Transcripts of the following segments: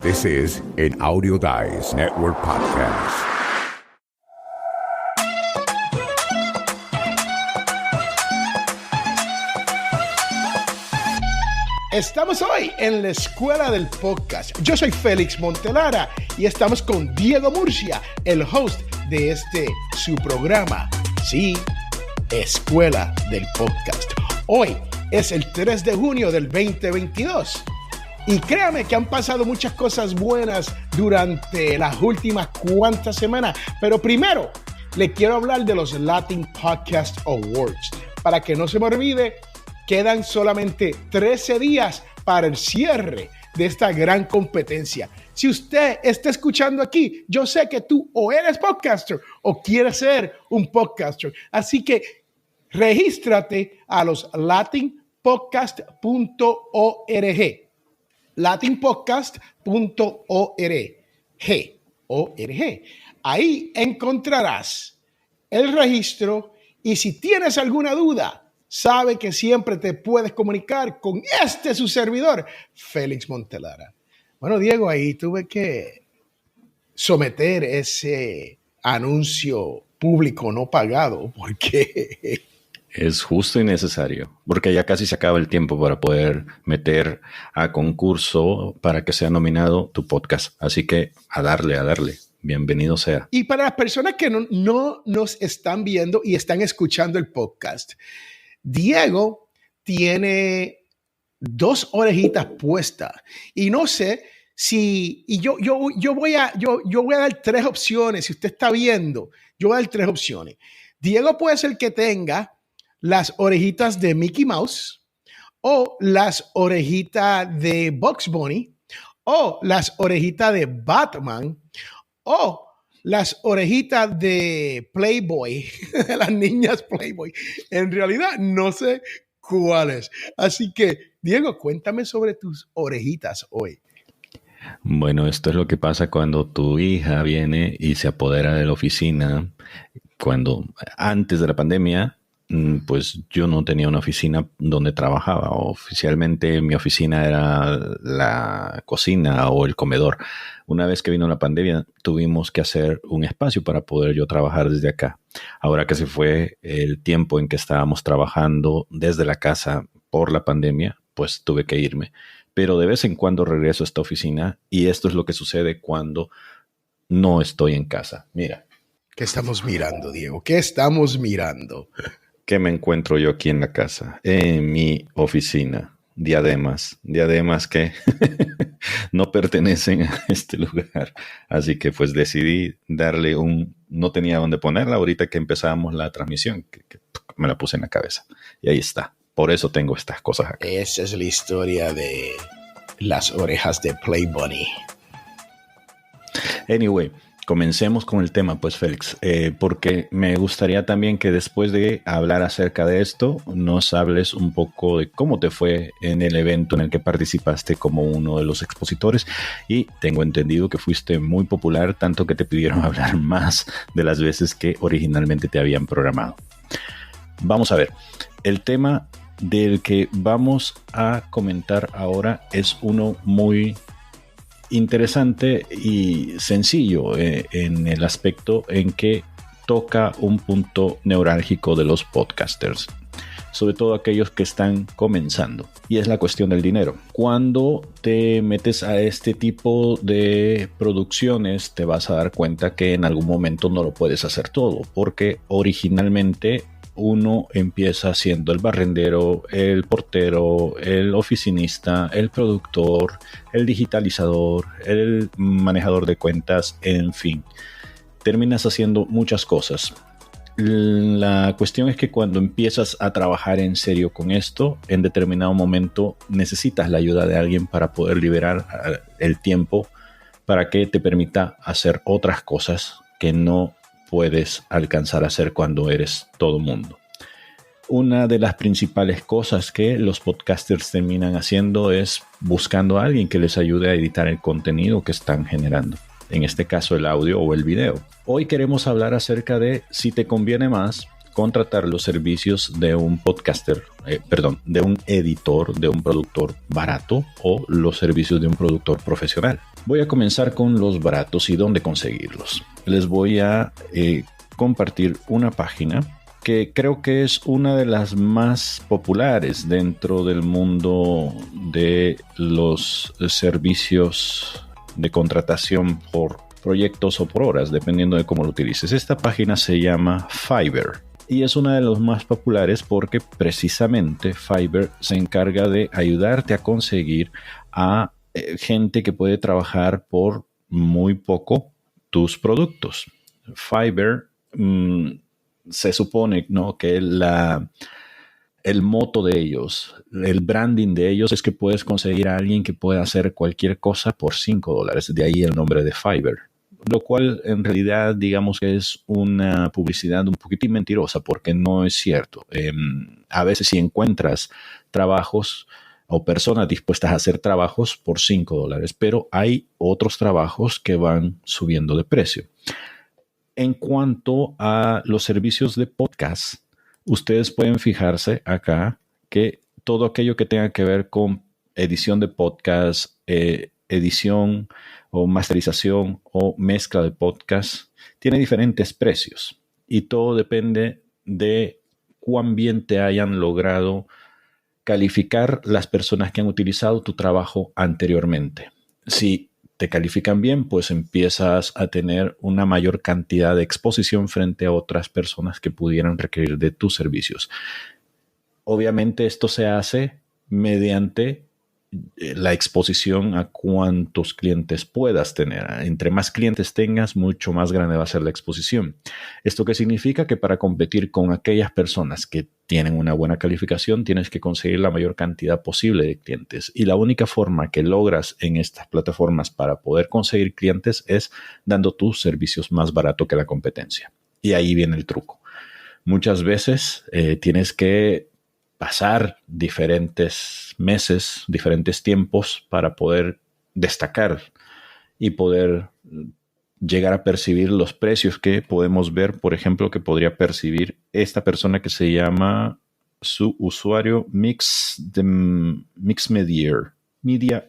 This is an Audio Dice Network podcast. Estamos hoy en la Escuela del Podcast. Yo soy Félix Montelara y estamos con Diego Murcia, el host de su programa. Sí, Escuela del Podcast. Hoy es el 3 de junio del 2022. Y créame que han pasado muchas cosas buenas durante las últimas cuantas semanas. Pero primero, le quiero hablar de los Latin Podcast Awards. Para que no se me olvide, quedan solamente 13 días para el cierre de esta gran competencia. Si usted está escuchando aquí, yo sé que tú o eres podcaster o quieres ser un podcaster. Así que regístrate a los latinpodcast.org. latinpodcast.org. Ahí encontrarás el registro y si tienes alguna duda, sabe que siempre te puedes comunicar con su servidor, Félix Montelara. Bueno, Diego, ahí tuve que someter ese anuncio público no pagado porque es justo y necesario, porque ya casi se acaba el tiempo para poder meter a concurso para que sea nominado tu podcast. Así que a darle. Bienvenido sea. Y para las personas que no nos están viendo y están escuchando el podcast, Diego tiene 2 orejitas puestas y no sé si yo voy a dar 3 opciones. Si usted está viendo, yo voy a dar 3 opciones. Diego puede ser que tenga las orejitas de Mickey Mouse o las orejitas de Bugs Bunny o las orejitas de Batman o las orejitas de Playboy, de las niñas Playboy. En realidad no sé cuáles. Así que, Diego, cuéntame sobre tus orejitas hoy. Bueno, esto es lo que pasa cuando tu hija viene y se apodera de la oficina. Antes de la pandemia, pues yo no tenía una oficina donde trabajaba. Oficialmente mi oficina era la cocina o el comedor. Una vez que vino la pandemia, tuvimos que hacer un espacio para poder yo trabajar desde acá. Ahora que se fue el tiempo en que estábamos trabajando desde la casa por la pandemia, pues tuve que irme. Pero de vez en cuando regreso a esta oficina y esto es lo que sucede cuando no estoy en casa. Mira. ¿Qué estamos mirando, Diego? ¿Qué estamos mirando? ¿Qué me encuentro yo aquí en la casa? En mi oficina. Diademas que no pertenecen a este lugar. Así que pues decidí darle no tenía dónde ponerla ahorita que empezamos la transmisión, que me la puse en la cabeza. Y ahí está. Por eso tengo estas cosas acá. Esa es la historia de las orejas de Play Bunny. Anyway, comencemos con el tema, pues, Félix, porque me gustaría también que después de hablar acerca de esto, nos hables un poco de cómo te fue en el evento en el que participaste como uno de los expositores. Y tengo entendido que fuiste muy popular, tanto que te pidieron hablar más de las veces que originalmente te habían programado. Vamos a ver, el tema del que vamos a comentar ahora es uno muy interesante y sencillo en el aspecto en que toca un punto neurálgico de los podcasters, sobre todo aquellos que están comenzando, y es la cuestión del dinero. Cuando te metes a este tipo de producciones te vas a dar cuenta que en algún momento no lo puedes hacer todo, porque originalmente uno empieza siendo el barrendero, el portero, el oficinista, el productor, el digitalizador, el manejador de cuentas, en fin. Terminas haciendo muchas cosas. La cuestión es que cuando empiezas a trabajar en serio con esto, en determinado momento necesitas la ayuda de alguien para poder liberar el tiempo para que te permita hacer otras cosas que no puedes alcanzar a hacer cuando eres todo mundo. Una de las principales cosas que los podcasters terminan haciendo es buscando a alguien que les ayude a editar el contenido que están generando. En este caso el audio o el video. Hoy queremos hablar acerca de si te conviene más contratar los servicios de un podcaster, de un editor, de un productor barato o los servicios de un productor profesional. Voy a comenzar con los baratos y dónde conseguirlos. Les voy a compartir una página que creo que es una de las más populares dentro del mundo de los servicios de contratación por proyectos o por horas, dependiendo de cómo lo utilices. Esta página se llama Fiverr y es una de las más populares porque precisamente Fiverr se encarga de ayudarte a conseguir a gente que puede trabajar por muy poco tus productos. Fiverr se supone, ¿no?, que el moto de ellos, el branding de ellos es que puedes conseguir a alguien que pueda hacer cualquier cosa por $5. De ahí el nombre de Fiverr. Lo cual en realidad digamos que es una publicidad un poquitín mentirosa porque no es cierto. A veces si encuentras trabajos o personas dispuestas a hacer trabajos por $5, pero hay otros trabajos que van subiendo de precio. En cuanto a los servicios de podcast, ustedes pueden fijarse acá que todo aquello que tenga que ver con edición de podcast, edición o masterización o mezcla de podcast, tiene diferentes precios y todo depende de cuán bien te hayan logrado calificar las personas que han utilizado tu trabajo anteriormente. Si te califican bien, pues empiezas a tener una mayor cantidad de exposición frente a otras personas que pudieran requerir de tus servicios. Obviamente esto se hace mediante la exposición a cuántos clientes puedas tener. Entre más clientes tengas, mucho más grande va a ser la exposición. ¿Esto qué significa? Que para competir con aquellas personas que tienen una buena calificación, tienes que conseguir la mayor cantidad posible de clientes. Y la única forma que logras en estas plataformas para poder conseguir clientes es dando tus servicios más barato que la competencia. Y ahí viene el truco. Muchas veces tienes que pasar diferentes meses, diferentes tiempos para poder destacar y poder llegar a percibir los precios que podemos ver, por ejemplo, que podría percibir esta persona que se llama su usuario Media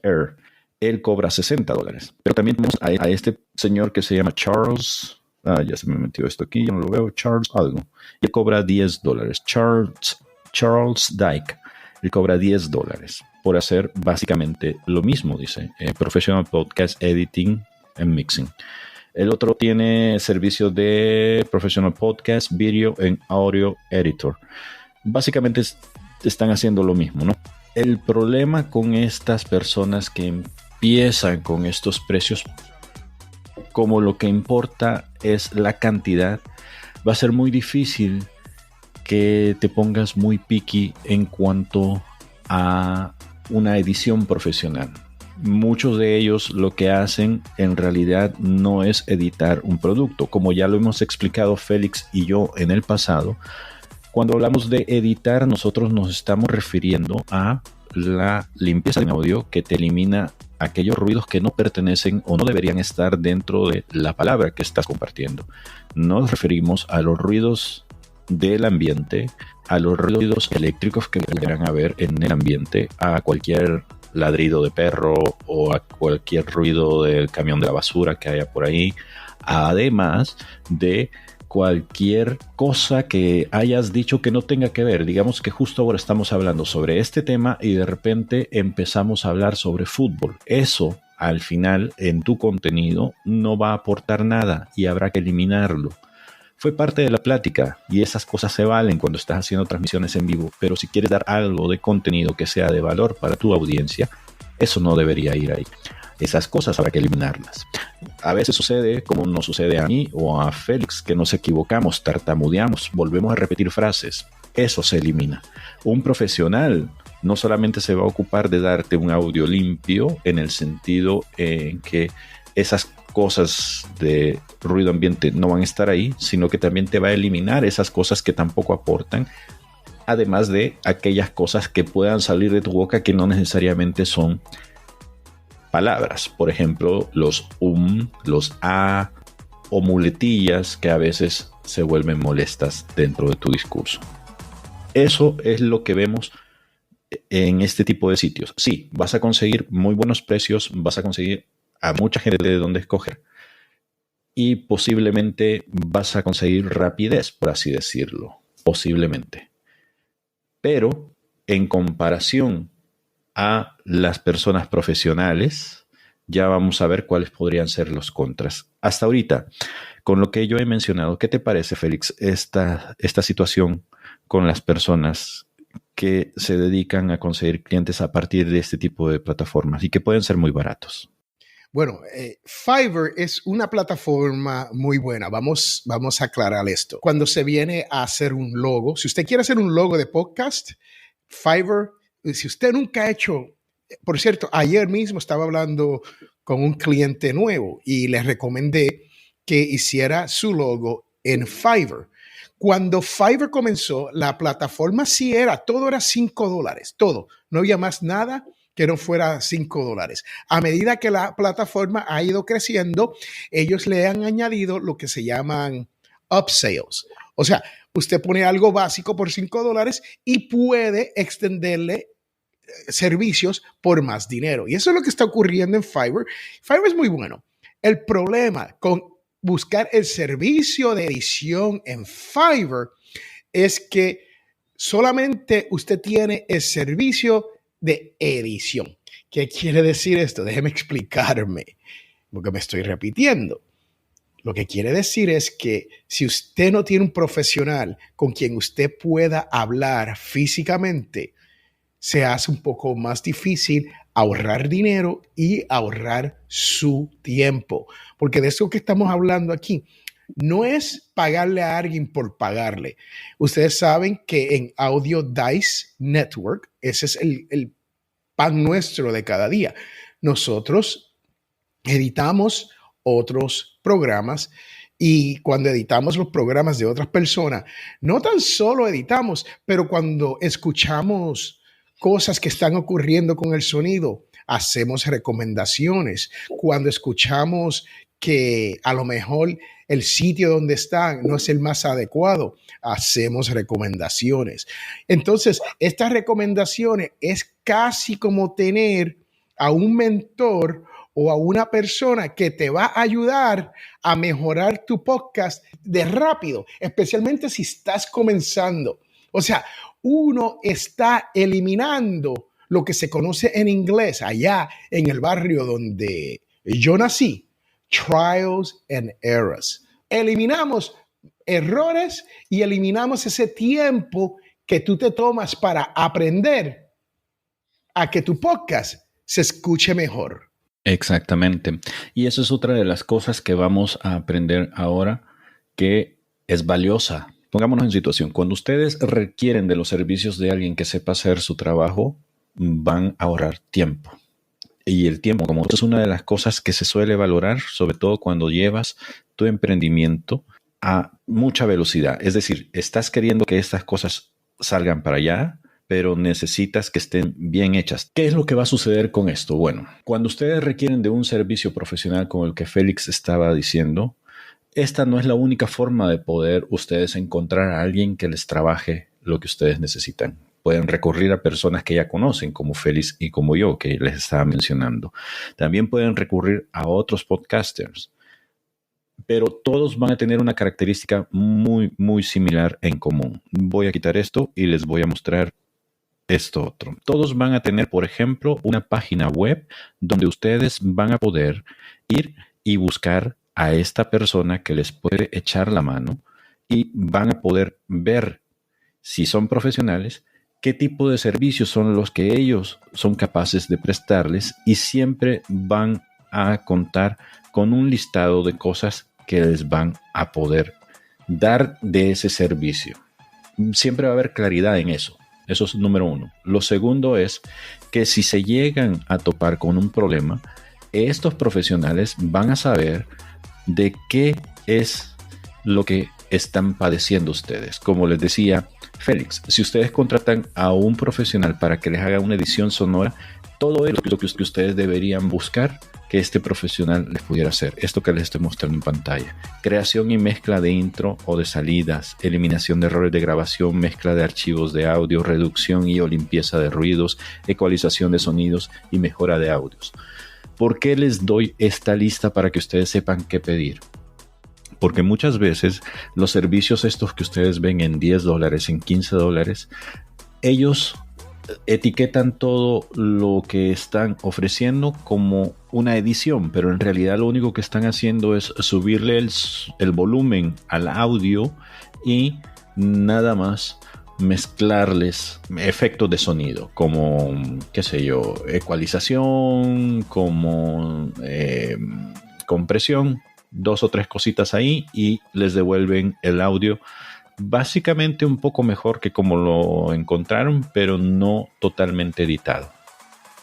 Air. Él cobra $60. Pero también tenemos a este señor que se llama Charles. Ya se me metió esto aquí, yo no lo veo. Charles algo. Y él cobra $10. Charles Dyke. Él cobra $10 por hacer básicamente lo mismo, dice. Professional Podcast Editing and Mixing. El otro tiene servicio de Professional Podcast, Video and Audio Editor. Básicamente están haciendo lo mismo, ¿no? El problema con estas personas que empiezan con estos precios, como lo que importa es la cantidad, va a ser muy difícil que te pongas muy picky en cuanto a una edición profesional. Muchos de ellos lo que hacen en realidad no es editar un producto. Como ya lo hemos explicado Félix y yo en el pasado, cuando hablamos de editar, nosotros nos estamos refiriendo a la limpieza de audio que te elimina aquellos ruidos que no pertenecen o no deberían estar dentro de la palabra que estás compartiendo. Nos referimos a los ruidos del ambiente, a los ruidos eléctricos que deberán haber en el ambiente, a cualquier ladrido de perro o a cualquier ruido del camión de la basura que haya por ahí, además de cualquier cosa que hayas dicho que no tenga que ver. Digamos que justo ahora estamos hablando sobre este tema y de repente empezamos a hablar sobre fútbol. Eso al final en tu contenido no va a aportar nada y habrá que eliminarlo. Fue parte de la plática y esas cosas se valen cuando estás haciendo transmisiones en vivo, pero si quieres dar algo de contenido que sea de valor para tu audiencia, eso no debería ir ahí. Esas cosas habrá que eliminarlas. A veces sucede, como nos sucede a mí o a Félix, que nos equivocamos, tartamudeamos, volvemos a repetir frases. Eso se elimina. Un profesional no solamente se va a ocupar de darte un audio limpio en el sentido en que esas cosas de ruido ambiente no van a estar ahí, sino que también te va a eliminar esas cosas que tampoco aportan, además de aquellas cosas que puedan salir de tu boca que no necesariamente son palabras. Por ejemplo, los los a o muletillas que a veces se vuelven molestas dentro de tu discurso. Eso es lo que vemos en este tipo de sitios. Sí, vas a conseguir muy buenos precios, vas a conseguir a mucha gente de dónde escoger y posiblemente vas a conseguir rapidez, por así decirlo, posiblemente. Pero en comparación a las personas profesionales, ya vamos a ver cuáles podrían ser los contras. Hasta ahorita, con lo que yo he mencionado, ¿qué te parece, Félix, esta situación con las personas que se dedican a conseguir clientes a partir de este tipo de plataformas y que pueden ser muy baratos? Bueno, Fiverr es una plataforma muy buena. Vamos a aclarar esto. Cuando se viene a hacer un logo, si usted quiere hacer un logo de podcast, Fiverr, si usted nunca ha hecho, por cierto, ayer mismo estaba hablando con un cliente nuevo y le recomendé que hiciera su logo en Fiverr. Cuando Fiverr comenzó, la plataforma sí era, todo era $5, todo. No había más nada que no fuera $5. A medida que la plataforma ha ido creciendo, ellos le han añadido lo que se llaman upsells. O sea, usted pone algo básico por $5 y puede extenderle servicios por más dinero. Y eso es lo que está ocurriendo en Fiverr. Fiverr es muy bueno. El problema con buscar el servicio de edición en Fiverr es que solamente usted tiene el servicio de edición. ¿Qué quiere decir esto? Déjeme explicarme, porque me estoy repitiendo. Lo que quiere decir es que si usted no tiene un profesional con quien usted pueda hablar físicamente, se hace un poco más difícil ahorrar dinero y ahorrar su tiempo. Porque de eso que estamos hablando aquí no es pagarle a alguien por pagarle. Ustedes saben que en Audio Dice Network, ese es el pan nuestro de cada día. Nosotros editamos otros programas y cuando editamos los programas de otras personas, no tan solo editamos, pero cuando escuchamos cosas que están ocurriendo con el sonido, hacemos recomendaciones. Cuando escuchamos que a lo mejor el sitio donde están no es el más adecuado, hacemos recomendaciones. Entonces, estas recomendaciones es casi como tener a un mentor o a una persona que te va a ayudar a mejorar tu podcast de rápido, especialmente si estás comenzando. O sea, uno está eliminando lo que se conoce en inglés allá en el barrio donde yo nací, trials and errors. Eliminamos errores y eliminamos ese tiempo que tú te tomas para aprender a que tu podcast se escuche mejor. Exactamente. Y eso es otra de las cosas que vamos a aprender ahora que es valiosa. Pongámonos en situación. Cuando ustedes requieren de los servicios de alguien que sepa hacer su trabajo, van a ahorrar tiempo. Y el tiempo, como es una de las cosas que se suele valorar, sobre todo cuando llevas tu emprendimiento a mucha velocidad. Es decir, estás queriendo que estas cosas salgan para allá, pero necesitas que estén bien hechas. ¿Qué es lo que va a suceder con esto? Bueno, cuando ustedes requieren de un servicio profesional como el que Félix estaba diciendo, esta no es la única forma de poder ustedes encontrar a alguien que les trabaje lo que ustedes necesitan. Pueden recurrir a personas que ya conocen, como Félix y como yo, que les estaba mencionando. También pueden recurrir a otros podcasters, pero todos van a tener una característica muy, muy similar en común. Voy a quitar esto y les voy a mostrar esto otro. Todos van a tener, por ejemplo, una página web donde ustedes van a poder ir y buscar a esta persona que les puede echar la mano y van a poder ver, si son profesionales, qué tipo de servicios son los que ellos son capaces de prestarles y siempre van a contar con un listado de cosas que les van a poder dar de ese servicio. Siempre va a haber claridad en eso. Eso es número uno. Lo segundo es que si se llegan a topar con un problema, estos profesionales van a saber de qué es lo que están padeciendo ustedes. Como les decía Félix, si ustedes contratan a un profesional para que les haga una edición sonora, todo es lo que ustedes deberían buscar que este profesional les pudiera hacer. Esto que les estoy mostrando en pantalla. Creación y mezcla de intro o de salidas, eliminación de errores de grabación, mezcla de archivos de audio, reducción y o limpieza de ruidos, ecualización de sonidos y mejora de audios. ¿Por qué les doy esta lista para que ustedes sepan qué pedir? Porque muchas veces los servicios estos que ustedes ven en $10, en $15, ellos etiquetan todo lo que están ofreciendo como una edición, pero en realidad lo único que están haciendo es subirle el volumen al audio y nada más mezclarles efectos de sonido como, qué sé yo, ecualización, como compresión, 2 o 3 cositas ahí y les devuelven el audio básicamente un poco mejor que como lo encontraron, pero no totalmente editado,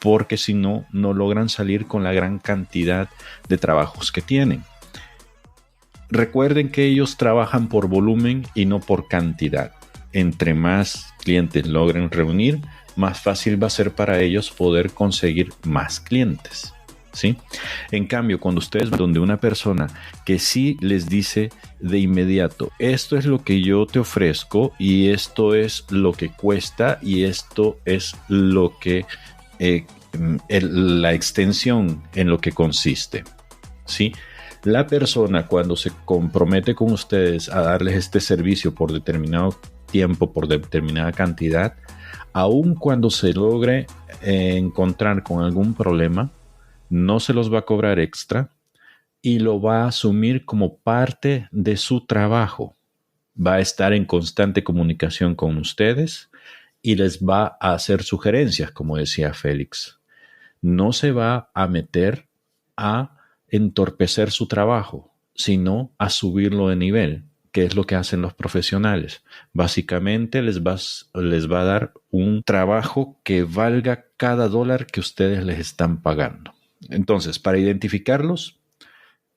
porque si no, no logran salir con la gran cantidad de trabajos que tienen. Recuerden que ellos trabajan por volumen y no por cantidad. Entre más clientes logren reunir, más fácil va a ser para ellos poder conseguir más clientes, ¿sí? En cambio, cuando ustedes van donde una persona que sí les dice de inmediato, esto es lo que yo te ofrezco y esto es lo que cuesta y esto es lo que la extensión en lo que consiste, ¿sí? La persona cuando se compromete con ustedes a darles este servicio por determinado tiempo, por determinada cantidad, aun cuando se logre encontrar con algún problema, no se los va a cobrar extra y lo va a asumir como parte de su trabajo. Va a estar en constante comunicación con ustedes y les va a hacer sugerencias, como decía Félix. No se va a meter a entorpecer su trabajo, sino a subirlo de nivel, que es lo que hacen los profesionales. Básicamente les va a dar un trabajo que valga cada dólar que ustedes les están pagando. Entonces, para identificarlos,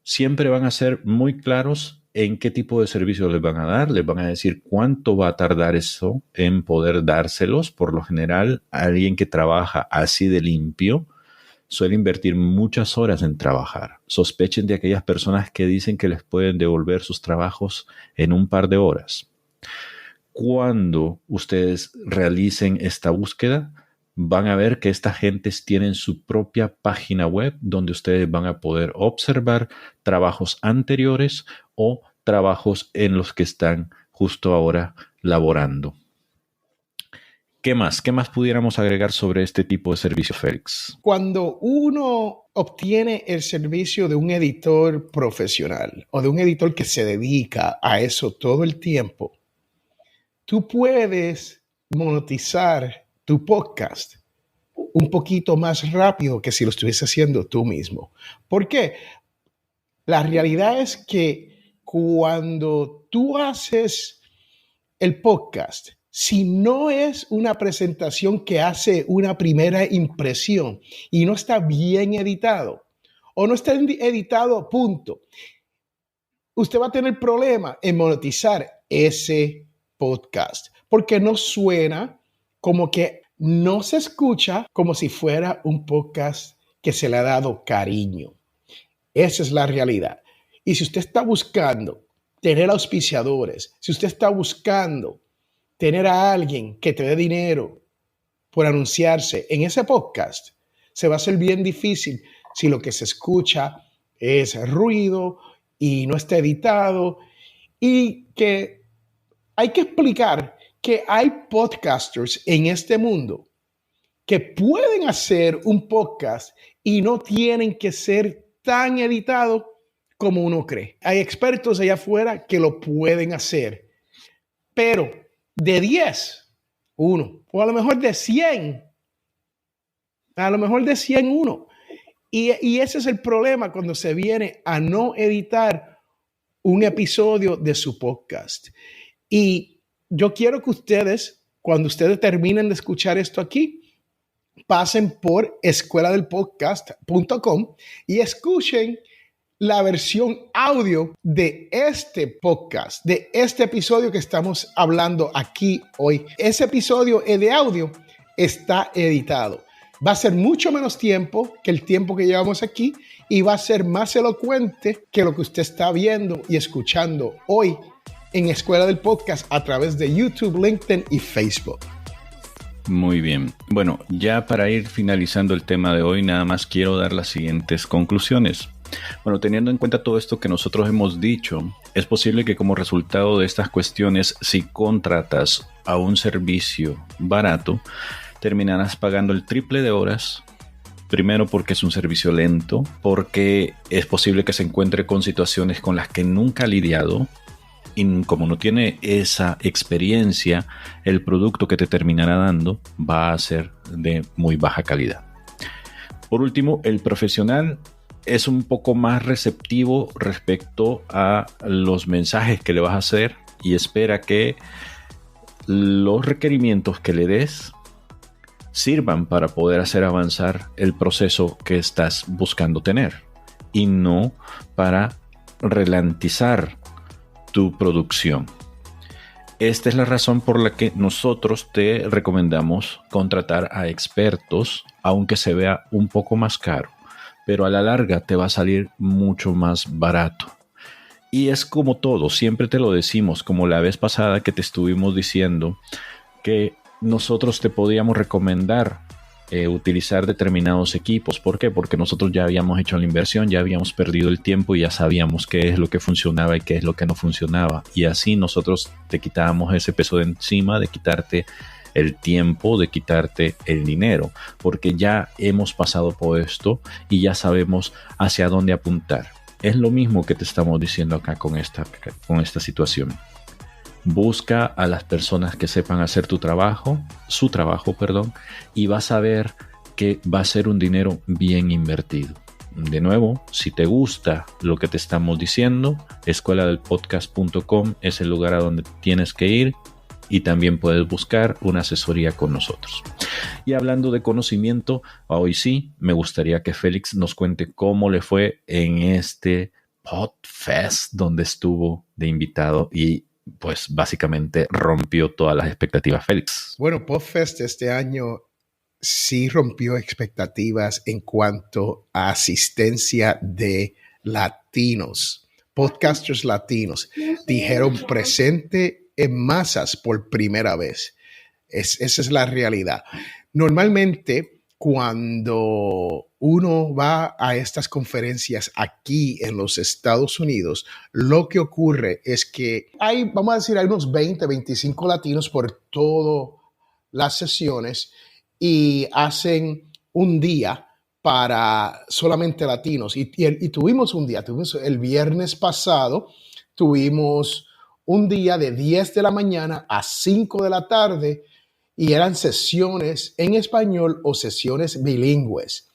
siempre van a ser muy claros en qué tipo de servicio les van a dar. Les van a decir cuánto va a tardar eso en poder dárselos. Por lo general, alguien que trabaja así de limpio suele invertir muchas horas en trabajar. Sospechen de aquellas personas que dicen que les pueden devolver sus trabajos en un par de horas. Cuando ustedes realicen esta búsqueda, van a ver que estas gentes tienen su propia página web donde ustedes van a poder observar trabajos anteriores o trabajos en los que están justo ahora laborando. ¿Qué más? ¿Qué más pudiéramos agregar sobre este tipo de servicio, Félix? Cuando uno obtiene el servicio de un editor profesional o de un editor que se dedica a eso todo el tiempo, tú puedes monetizar tu podcast un poquito más rápido que si lo estuviese haciendo tú mismo. ¿Por qué? La realidad es que cuando tú haces el podcast, si no es una presentación que hace una primera impresión y no está bien editado o no está editado, punto, usted va a tener problema en monetizar ese podcast porque no suena como que no se escucha como si fuera un podcast que se le ha dado cariño. Esa es la realidad. Y si usted está buscando tener auspiciadores, si usted está buscando tener a alguien que te dé dinero por anunciarse en ese podcast, se va a hacer bien difícil si lo que se escucha es ruido y no está editado. Y que hay que explicar que hay podcasters en este mundo que pueden hacer un podcast y no tienen que ser tan editado como uno cree. Hay expertos allá afuera que lo pueden hacer, pero de 10, uno, o a lo mejor de 100, uno. Y ese es el problema cuando se viene a no editar un episodio de su podcast. Y yo quiero que ustedes, cuando ustedes terminen de escuchar esto aquí, pasen por escueladelpodcast.com y escuchen la versión audio de este podcast, de este episodio que estamos hablando aquí hoy. Ese episodio de audio está editado. Va a ser mucho menos tiempo que el tiempo que llevamos aquí y va a ser más elocuente que lo que usted está viendo y escuchando hoy en Escuela del Podcast a través de YouTube, LinkedIn y Facebook. Muy bien. Bueno, ya para ir finalizando el tema de hoy, nada más quiero dar las siguientes conclusiones. Bueno, teniendo en cuenta todo esto que nosotros hemos dicho, es posible que como resultado de estas cuestiones, si contratas a un servicio barato, terminarás pagando el triple de horas. Primero porque es un servicio lento, porque es posible que se encuentre con situaciones con las que nunca ha lidiado. Y como no tiene esa experiencia, el producto que te terminará dando va a ser de muy baja calidad. Por último, el profesional es un poco más receptivo respecto a los mensajes que le vas a hacer y espera que los requerimientos que le des sirvan para poder hacer avanzar el proceso que estás buscando tener y no para ralentizar tu producción. Esta es la razón por la que nosotros te recomendamos contratar a expertos, aunque se vea un poco más caro, pero a la larga te va a salir mucho más barato. Y es como todo, siempre te lo decimos, como la vez pasada que te estuvimos diciendo que nosotros te podíamos recomendar utilizar determinados equipos. ¿Por qué? Porque nosotros ya habíamos hecho la inversión, ya habíamos perdido el tiempo y ya sabíamos qué es lo que funcionaba y qué es lo que no funcionaba. Y así nosotros te quitábamos ese peso de encima, de quitarte el tiempo, de quitarte el dinero, porque ya hemos pasado por esto y ya sabemos hacia dónde apuntar. Es lo mismo que te estamos diciendo acá con esta situación. Busca a las personas que sepan hacer su trabajo, y vas a ver que va a ser un dinero bien invertido. De nuevo, si te gusta lo que te estamos diciendo, escueladelpodcast.com es el lugar a donde tienes que ir y también puedes buscar una asesoría con nosotros. Y hablando de conocimiento, hoy sí me gustaría que Félix nos cuente cómo le fue en este Podfest donde estuvo de invitado y pues básicamente rompió todas las expectativas. Félix. Bueno, Podfest este año sí rompió expectativas en cuanto a asistencia de latinos, podcasters latinos. Dijeron presente en masas por primera vez. Esa es la realidad. Normalmente, cuando uno va a estas conferencias aquí en los Estados Unidos, lo que ocurre es que hay unos 20, 25 latinos por todas las sesiones y hacen un día para solamente latinos. Y tuvimos un día, tuvimos el viernes pasado, tuvimos un día de 10 de la mañana a 5 de la tarde y eran sesiones en español o sesiones bilingües.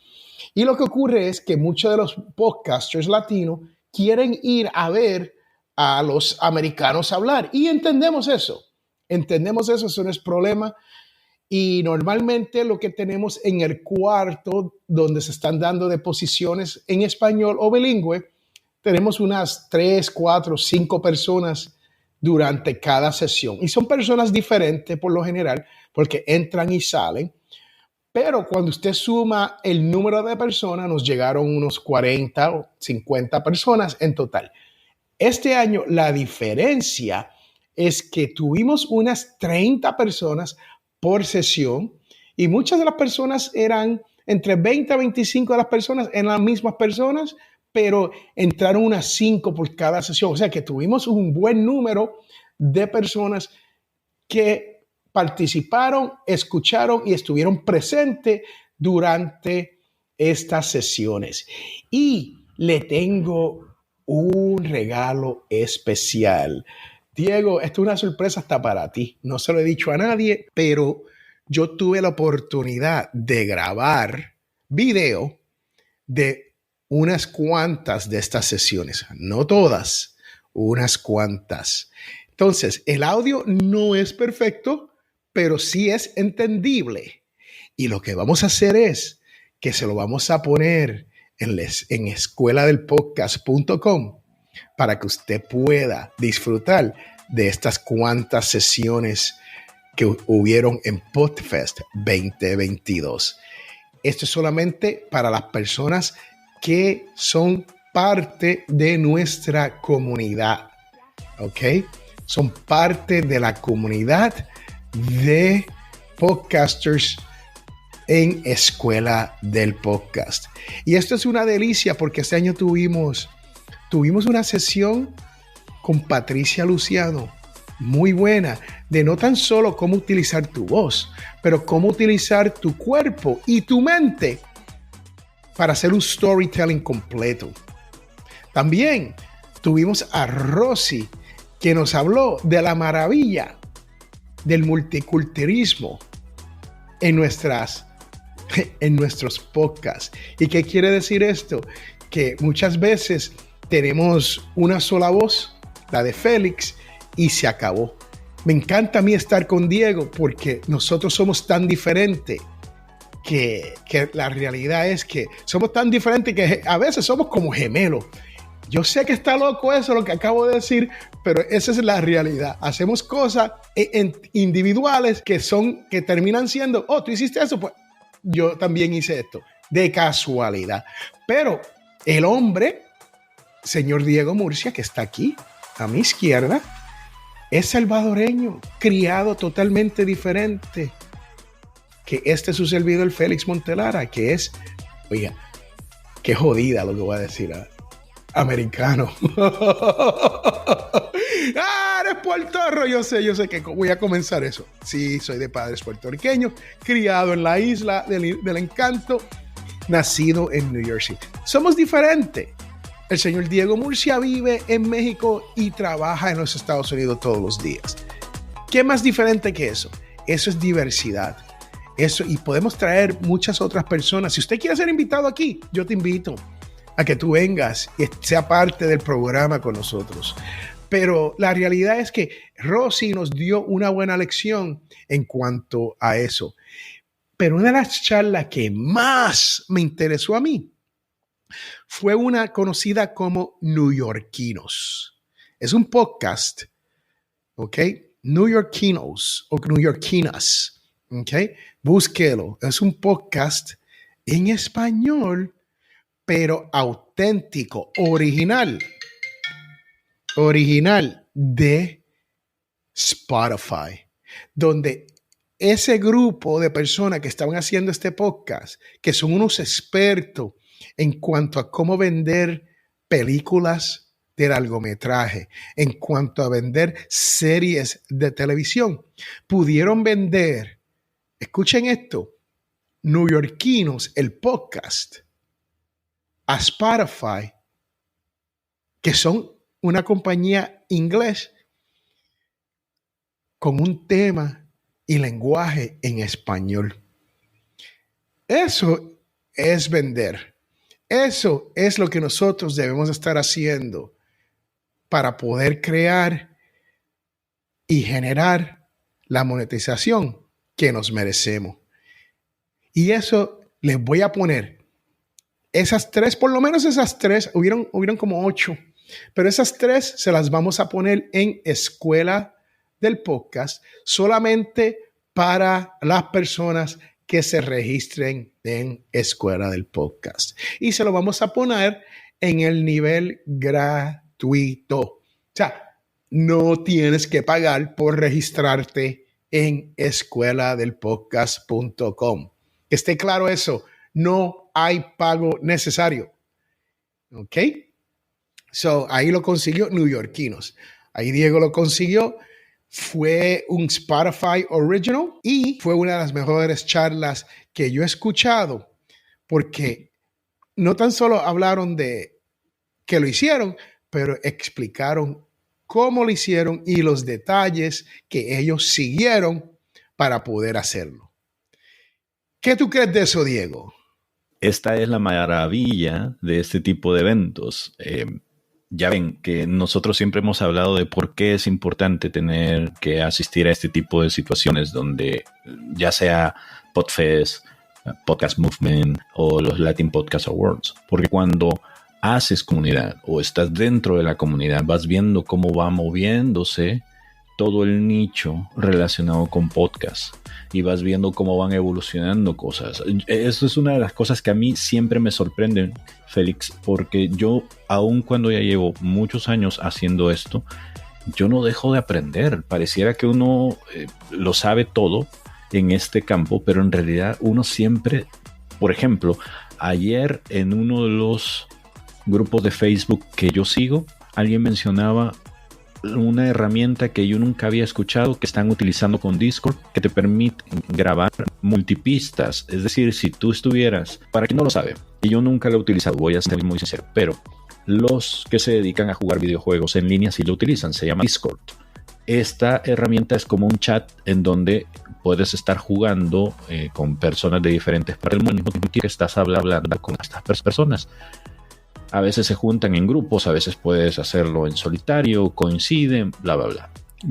Y lo que ocurre es que muchos de los podcasters latinos quieren ir a ver a los americanos hablar. Y entendemos eso, eso no es problema. Y normalmente lo que tenemos en el cuarto donde se están dando de posiciones en español o bilingüe, tenemos unas 3, 4, 5 personas durante cada sesión. Y son personas diferentes por lo general, porque entran y salen. Pero cuando usted suma el número de personas, nos llegaron unos 40 o 50 personas en total. Este año la diferencia es que tuvimos unas 30 personas por sesión y muchas de las personas eran entre 20 a 25 de las personas, eran las mismas personas, pero entraron unas 5 por cada sesión. O sea que tuvimos un buen número de personas que participaron, escucharon y estuvieron presentes durante estas sesiones. Y le tengo un regalo especial. Diego, esto es una sorpresa hasta para ti. No se lo he dicho a nadie, pero yo tuve la oportunidad de grabar video de unas cuantas de estas sesiones. No todas, unas cuantas. Entonces, el audio no es perfecto, pero sí es entendible. Y lo que vamos a hacer es que se lo vamos a poner en escueladelpodcast.com para que usted pueda disfrutar de estas cuantas sesiones que hubieron en Podfest 2022. Esto es solamente para las personas que son parte de nuestra comunidad, ¿ok? Son parte de la comunidad de podcasters en Escuela del Podcast. Y esto es una delicia porque este año tuvimos una sesión con Patricia Luciano muy buena, de no tan solo cómo utilizar tu voz, pero cómo utilizar tu cuerpo y tu mente para hacer un storytelling completo. También tuvimos a Rosy, que nos habló de la maravilla del multiculturalismo en nuestros podcasts. ¿Y qué quiere decir esto? Que muchas veces tenemos una sola voz, la de Félix, y se acabó. Me encanta a mí estar con Diego porque nosotros somos tan diferentes que la realidad es que somos tan diferentes que a veces somos como gemelos. Yo sé que está loco eso, lo que acabo de decir, pero esa es la realidad. Hacemos cosas individuales que terminan siendo, oh, tú hiciste eso, pues yo también hice esto, de casualidad. Pero el hombre, señor Diego Murcia, que está aquí a mi izquierda, es salvadoreño, criado totalmente diferente que su servidor Félix Montelara, que es, oiga, qué jodida lo que voy a decir, americano. Eres puertorro, yo sé que voy a comenzar eso. Sí, soy de padres puertorriqueños, criado en la isla del encanto, nacido en New York City. Somos diferentes. El señor Diego Murcia vive en México y trabaja en los Estados Unidos todos los días. ¿Qué más diferente que eso? Eso es diversidad. Eso, y podemos traer muchas otras personas. Si usted quiere ser invitado aquí, yo te invito a que tú vengas y sea parte del programa con nosotros. Pero la realidad es que Rosy nos dio una buena lección en cuanto a eso. Pero una de las charlas que más me interesó a mí fue una conocida como Newyorkinos. Es un podcast, ¿ok? Newyorkinos o Newyorkinas, ¿ok? Búsquelo. Es un podcast en español, pero auténtico, original de Spotify, donde ese grupo de personas que estaban haciendo este podcast, que son unos expertos en cuanto a cómo vender películas de largometraje, en cuanto a vender series de televisión, pudieron vender, escuchen esto, Newyorkinos, el podcast, a Spotify, que son una compañía inglés con un tema y lenguaje en español. Eso es vender. Eso es lo que nosotros debemos estar haciendo para poder crear y generar la monetización que nos merecemos. Y eso les voy a poner esas tres, por lo menos esas tres, hubieron como 8, pero esas 3 se las vamos a poner en Escuela del Podcast solamente para las personas que se registren en Escuela del Podcast. Y se lo vamos a poner en el nivel gratuito. O sea, no tienes que pagar por registrarte en escueladelpodcast.com. Que esté claro eso. No hay pago necesario. ¿Ok? So, ahí lo consiguió Newyorkinos. Ahí Diego lo consiguió. Fue un Spotify Original y fue una de las mejores charlas que yo he escuchado porque no tan solo hablaron de que lo hicieron, pero explicaron cómo lo hicieron y los detalles que ellos siguieron para poder hacerlo. ¿Qué tú crees de eso, Diego? Esta es la maravilla de este tipo de eventos. Ya ven que nosotros siempre hemos hablado de por qué es importante tener que asistir a este tipo de situaciones donde ya sea Podfest, Podcast Movement o los Latin Podcast Awards. Porque cuando haces comunidad o estás dentro de la comunidad, vas viendo cómo va moviéndose todo el nicho relacionado con podcast y vas viendo cómo van evolucionando cosas. Eso es una de las cosas que a mí siempre me sorprenden, Félix, porque yo, aun cuando ya llevo muchos años haciendo esto, yo no dejo de aprender. Pareciera que uno lo sabe todo en este campo, pero en realidad uno siempre, por ejemplo, ayer en uno de los grupos de Facebook que yo sigo, alguien mencionaba una herramienta que yo nunca había escuchado que están utilizando con Discord, que te permite grabar multipistas. Es decir, si tú estuvieras, para quien no lo sabe, y yo nunca lo he utilizado, voy a ser muy sincero, pero los que se dedican a jugar videojuegos en línea sí lo utilizan, se llama Discord. Esta herramienta es como un chat en donde puedes estar jugando con personas de diferentes partes del mundo y que estás hablando con estas personas. A veces se juntan en grupos, a veces puedes hacerlo en solitario, coinciden, bla, bla, bla.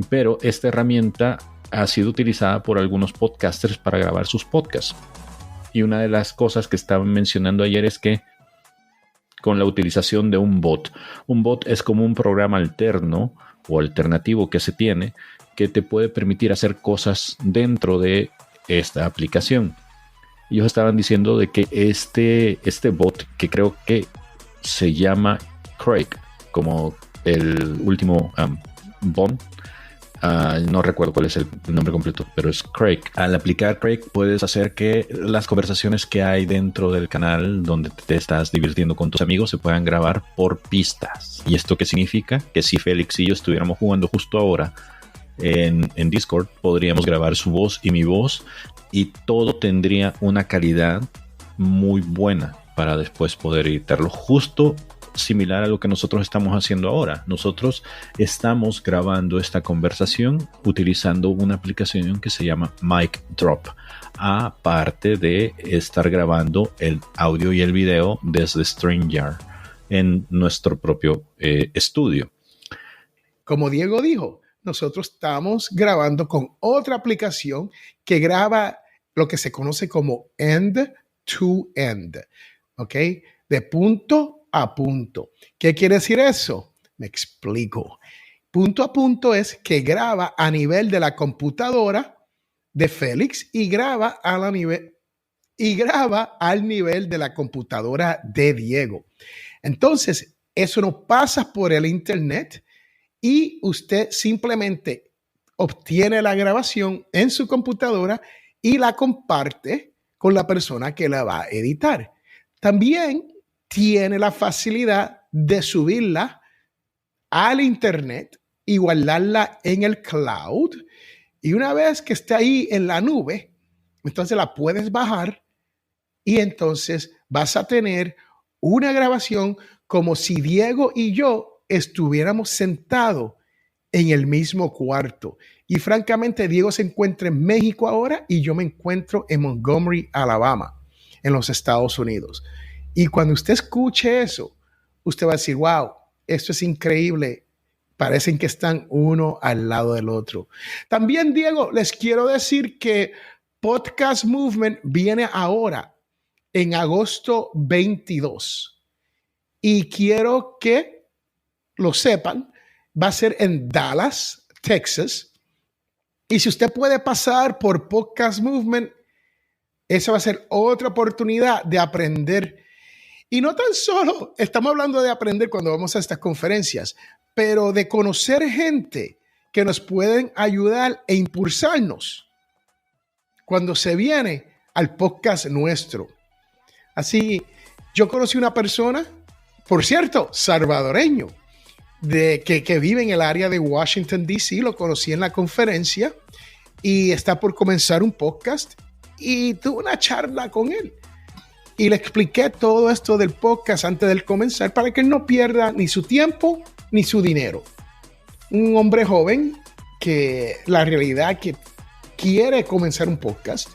Pero esta herramienta ha sido utilizada por algunos podcasters para grabar sus podcasts. Y una de las cosas que estaban mencionando ayer es que con la utilización de un bot es como un programa alterno o alternativo que se tiene que te puede permitir hacer cosas dentro de esta aplicación. Ellos estaban diciendo de que este bot, que creo que se llama Craig, como el último Bond. No recuerdo cuál es el nombre completo, pero es Craig. Al aplicar Craig puedes hacer que las conversaciones que hay dentro del canal donde te estás divirtiendo con tus amigos se puedan grabar por pistas. ¿Y esto qué significa? Que si Félix y yo estuviéramos jugando justo ahora en Discord, podríamos grabar su voz y mi voz y todo tendría una calidad muy buena para después poder editarlo, justo similar a lo que nosotros estamos haciendo ahora. Nosotros estamos grabando esta conversación utilizando una aplicación que se llama Mic Drop, aparte de estar grabando el audio y el video desde StreamYard en nuestro propio estudio. Como Diego dijo, nosotros estamos grabando con otra aplicación que graba lo que se conoce como end-to-end. ¿Ok? De punto a punto. ¿Qué quiere decir eso? Me explico. Punto a punto es que graba a nivel de la computadora de Félix y graba al nivel de la computadora de Diego. Entonces, eso no pasa por el internet y usted simplemente obtiene la grabación en su computadora y la comparte con la persona que la va a editar. También tiene la facilidad de subirla al internet y guardarla en el cloud. Y una vez que esté ahí en la nube, entonces la puedes bajar y entonces vas a tener una grabación como si Diego y yo estuviéramos sentados en el mismo cuarto. Y francamente, Diego se encuentra en México ahora y yo me encuentro en Montgomery, Alabama, en los Estados Unidos. Y cuando usted escuche eso, usted va a decir, wow, esto es increíble. Parecen que están uno al lado del otro. También, Diego, les quiero decir que Podcast Movement viene ahora en agosto 22. Y quiero que lo sepan, va a ser en Dallas, Texas. Y si usted puede pasar por Podcast Movement, esa va a ser otra oportunidad de aprender. Y no tan solo estamos hablando de aprender cuando vamos a estas conferencias, pero de conocer gente que nos pueden ayudar e impulsarnos cuando se viene al podcast nuestro. Así, yo conocí una persona, por cierto, salvadoreño, que vive en el área de Washington, D.C., lo conocí en la conferencia y está por comenzar un podcast y tuve una charla con él. Y le expliqué todo esto del podcast antes de comenzar para que él no pierda ni su tiempo ni su dinero. Un hombre joven que la realidad que quiere comenzar un podcast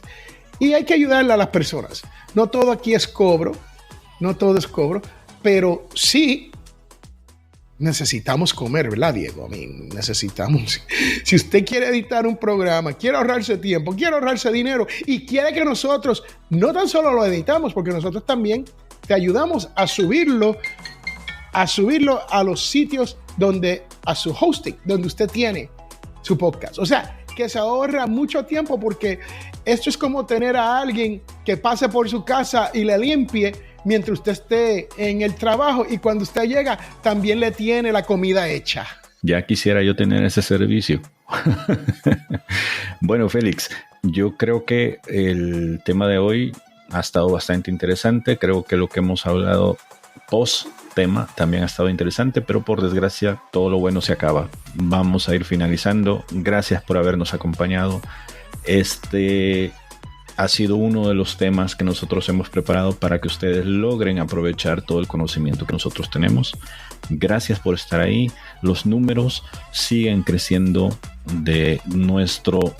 y hay que ayudarle a las personas. No todo aquí es cobro, no todo es cobro, pero sí necesitamos comer, ¿verdad, Diego? Necesitamos. Si usted quiere editar un programa, quiere ahorrarse tiempo, quiere ahorrarse dinero y quiere que nosotros no tan solo lo editamos, porque nosotros también te ayudamos a subirlo a los sitios a su hosting, donde usted tiene su podcast. O sea, que se ahorra mucho tiempo porque esto es como tener a alguien que pase por su casa y le limpie mientras usted esté en el trabajo y cuando usted llega también le tiene la comida hecha. Ya quisiera yo tener ese servicio. Bueno, Félix, yo creo que el tema de hoy ha estado bastante interesante. Creo que lo que hemos hablado post tema también ha estado interesante, pero por desgracia todo lo bueno se acaba. Vamos a ir finalizando. Gracias por habernos acompañado. Este ha sido uno de los temas que nosotros hemos preparado para que ustedes logren aprovechar todo el conocimiento que nosotros tenemos. Gracias por estar ahí. Los números siguen creciendo de nuestro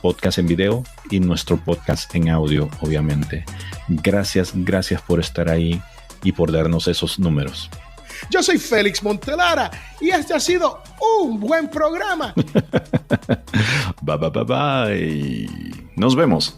podcast en video y nuestro podcast en audio, obviamente. Gracias por estar ahí y por darnos esos números. Yo soy Félix Montelara y este ha sido un buen programa. Bye. Nos vemos.